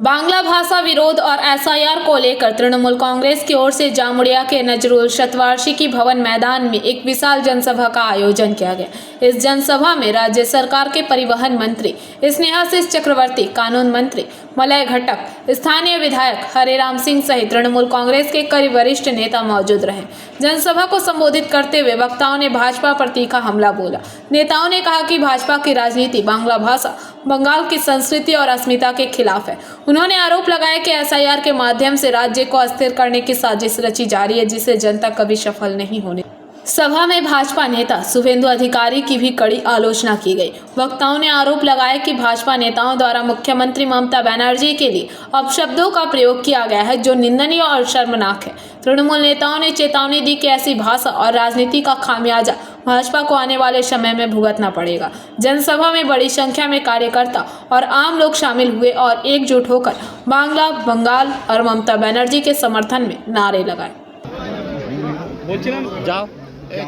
बांग्ला भाषा विरोध और एसआईआर को लेकर तृणमूल कांग्रेस की ओर से जामुड़िया के नजरुल शतवार्षिकी भवन मैदान में एक विशाल जनसभा का आयोजन किया गया। इस जनसभा में राज्य सरकार के परिवहन मंत्री स्नेहाशीष चक्रवर्ती, कानून मंत्री मलय घटक, स्थानीय विधायक हरेराम सिंह सहित तृणमूल कांग्रेस के कई वरिष्ठ नेता मौजूद रहे। जनसभा को संबोधित करते हुए वक्ताओं ने भाजपा पर तीखा हमला बोला। नेताओं ने कहा कि भाजपा की राजनीति बांग्ला भाषा, बंगाल की संस्कृति और अस्मिता के खिलाफ है। उन्होंने आरोप लगाया कि एसआईआर के माध्यम से राज्य को अस्थिर करने की साजिश रची जा रही है, जिसे जनता कभी सफल नहीं होने। सभा में भाजपा नेता शुभेंदु अधिकारी की भी कड़ी आलोचना की गई। वक्ताओं ने आरोप लगाया कि भाजपा नेताओं द्वारा मुख्यमंत्री ममता बनर्जी के लिए अपशब्दों का प्रयोग किया गया है, जो निंदनीय और शर्मनाक है। तृणमूल नेताओं ने चेतावनी दी कि ऐसी भाषा और राजनीति का खामियाजा भाजपा को आने वाले समय में भुगतना पड़ेगा। जनसभा में बड़ी संख्या में कार्यकर्ता और आम लोग शामिल हुए और एकजुट होकर बांग्ला, बंगाल और ममता बनर्जी के समर्थन में नारे लगाए।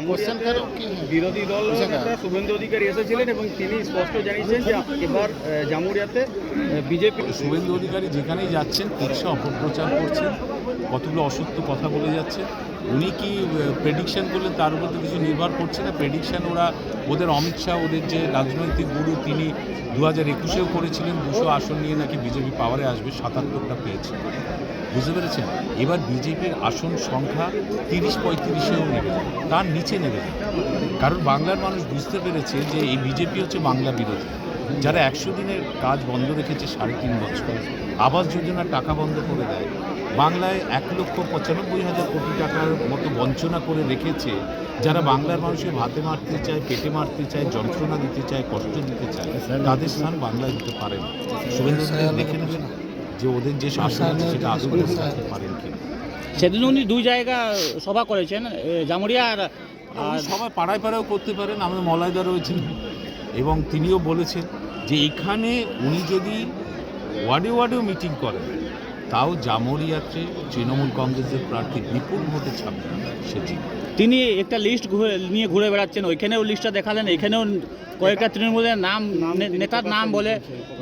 কোশ্চেন করো কি বিরোধী দল নেতা শুভেন্দু অধিকারী এসেছিলেন এবং তিনি স্পষ্ট জানিয়েছেন যে এবার জামুরিয়াতে বিজেপি শুভেন্দু অধিকারী যেখানেই যাচ্ছেন কুৎসা অপপ্রচার করছেন, কতগুলো অসত্য কথা বলে যাচ্ছেন। উনি কি প্রেডিকশন করলেন তার উপর তো কিছু নির্ভর করছে না। প্রেডিকশন ওদের অমিত শাহ, ওদের যে রাজনৈতিক গুরু, তিনি 2021-এও করেছিলেন 200 আসন নিয়ে নাকি বিজেপি পাওয়ারে আসবে, 77টা পেয়েছে। বুঝতে পেরেছেন? এবার বিজেপির আসন সংখ্যা 30-35-এও নেবে যাবে, তার নিচে নেবে যাবে। কারণ বাংলার মানুষ বুঝতে পেরেছে যে এই বিজেপি হচ্ছে বাংলা বিরোধী, যারা 100 দিনের কাজ বন্ধ রেখেছে 3.5 বছর, আবাস যোজনার টাকা বন্ধ করে দেয়, বাংলায় 1,95,000 কোটি টাকার মতো বঞ্চনা করে রেখেছে, যারা বাংলার মানুষের ভাতে মারতে চায়, পেটে মারতে চায়, যন্ত্রণা দিতে চায়, কষ্ট দিতে চায়, তাদের স্থান বাংলায় দিতে পারে না। শুভেন্দু দেখে নেবে না যে ওদের যে শাসন আছে সেটা আদৌ করে রাখতে পারেন কি। সেদিন উনি 2 জায়গা সভা করেছেন, জামুরিয়া আর সবাই পাড়ায় পাড়ায়ও করতে পারেন। আমাদের মলয়দা রয়েছেন এবং তিনিও বলেছেন যে এখানে উনি যদি ওয়ার্ডে ওয়ার্ডেও মিটিং করেন, তাও জামুরিয়াতে তৃণমূল কংগ্রেসের প্রার্থী বিপুল ভোটে ছাড়বে সে জিতবে। তিনি একটা লিস্ট নিয়ে ঘুরে বেড়াচ্ছেন, ওইখানেও লিস্টটা দেখালেন, এখানেও কয়েকটা তৃণমূলের নাম, নেতার নাম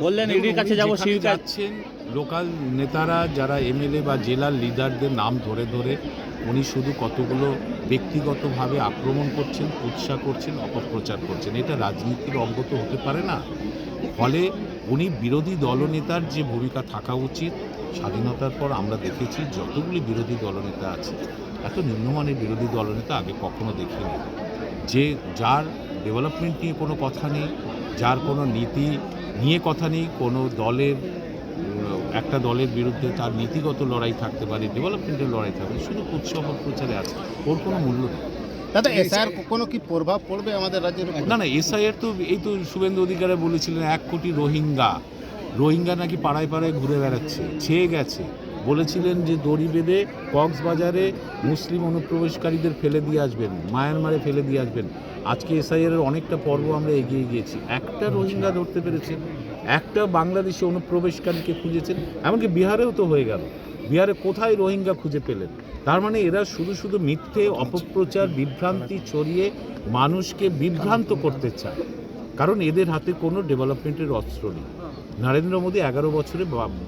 বললেন ইডির কাছে যাবো, যাচ্ছেন। লোকাল নেতারা যারা এমএলএ বা জেলার লিডারদের নাম ধরে ধরে উনি শুধু কতগুলো ব্যক্তিগতভাবে আক্রমণ করছেন, উৎসাহ করছেন, অপপ্রচার করছেন। এটা রাজনীতির অঙ্গ তো হতে পারে না। ফলে উনি বিরোধী দলনেতার যে ভূমিকা থাকা উচিত, স্বাধীনতার পর আমরা দেখেছি যতগুলি বিরোধী দলনেতা আছে, এত নিম্নমানের বিরোধী দলনেতা আগে কখনো দেখিনি, যে যার ডেভেলপমেন্ট নিয়ে কোনো কথা নেই, যার কোনো নীতি নিয়ে কথা নেই, কোনো দলের একটা দলের বিরুদ্ধে তার নীতিগত লড়াই থাকতে পারে, ডেভেলপমেন্টের লড়াই থাকবে, শুধু উৎসব প্রচারে আছে, ওর কোনো মূল্য নেই। দাদা, এসআইআর কোনো কি প্রভাব পড়বে আমাদের রাজ্যের উপর? না, এসআইআর তো এই তো শুভেন্দু অধিকারী বলেছিলেন 1 কোটি রোহিঙ্গা নাকি পাড়ায় পাড়ায় ঘুরে বেড়াচ্ছে, ছেয়ে গেছে। বলেছিলেন যে দড়ি বেঁধে কক্সবাজারে মুসলিম অনুপ্রবেশকারীদের ফেলে দিয়ে আসবেন, মায়ানমারে ফেলে দিয়ে আসবেন। আজকে এসআইআরের অনেকটা পর্ব আমরা এগিয়ে গিয়েছি, একটা রোহিঙ্গা ধরতে পেরেছেন, একটা বাংলাদেশি অনুপ্রবেশকারীকে খুঁজেছেন। এমনকি বিহারেও তো হয়ে গেল, বিহারে কোথায় রোহিঙ্গা খুঁজে পেলেন? তার মানে এরা শুধু মিথ্যে অপপ্রচার, বিভ্রান্তি ছড়িয়ে মানুষকে বিভ্রান্ত করতে চায়, কারণ এদের হাতে কোনো ডেভেলপমেন্টের অস্ত্র নেই। নরেন্দ্র মোদী 11 বছরে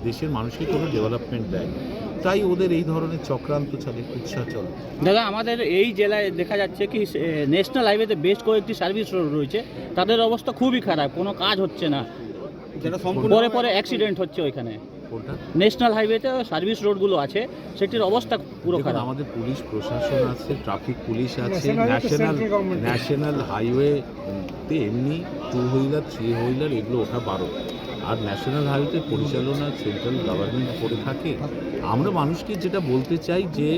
দেশের মানুষকে কোনো ডেভেলপমেন্ট দেয়নি, তাই ওদের এই ধরনের চক্রান্ত চলে, উৎসাহ চলে। দাদা, আমাদের এই জেলায় দেখা যাচ্ছে কি ন্যাশনাল হাইওয়েতে বেশ কয়েকটি সার্ভিস রোড রয়েছে, তাদের অবস্থা খুবই খারাপ, কোনো কাজ হচ্ছে না, পরে অ্যাক্সিডেন্ট হচ্ছে ওইখানে। ন্যাশনাল হাইওয়েতে সার্ভিস রোডগুলো আছে, সেটির অবস্থা পুরো খারাপ। আমাদের পুলিশ প্রশাসন আছে, ট্রাফিক পুলিশ আছে, ন্যাশনাল হাইওয়েতে এমনি 2 হুইলার 3 হুইলার এগুলো ওঠা 12, আর ন্যাশনাল হাইওয়েতে পরিচালনা সেন্ট্রাল গভর্নমেন্ট করে থাকে। আমরা মানুষকে যেটা বলতে চাই যে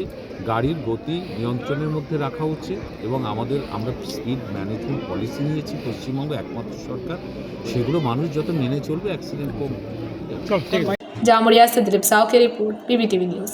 গাড়ির গতি নিয়ন্ত্রণের মধ্যে রাখা উচিত, এবং আমরা স্পিড ম্যানেজমেন্ট পলিসি নিয়েছি পশ্চিমবঙ্গ একমাত্র সরকার, সেগুলো মানুষ যত মেনে চলবে অ্যাক্সিডেন্ট কমবে। जामुड़िया से दिलीप साव की रिपोर्ट, PBTV न्यूज़।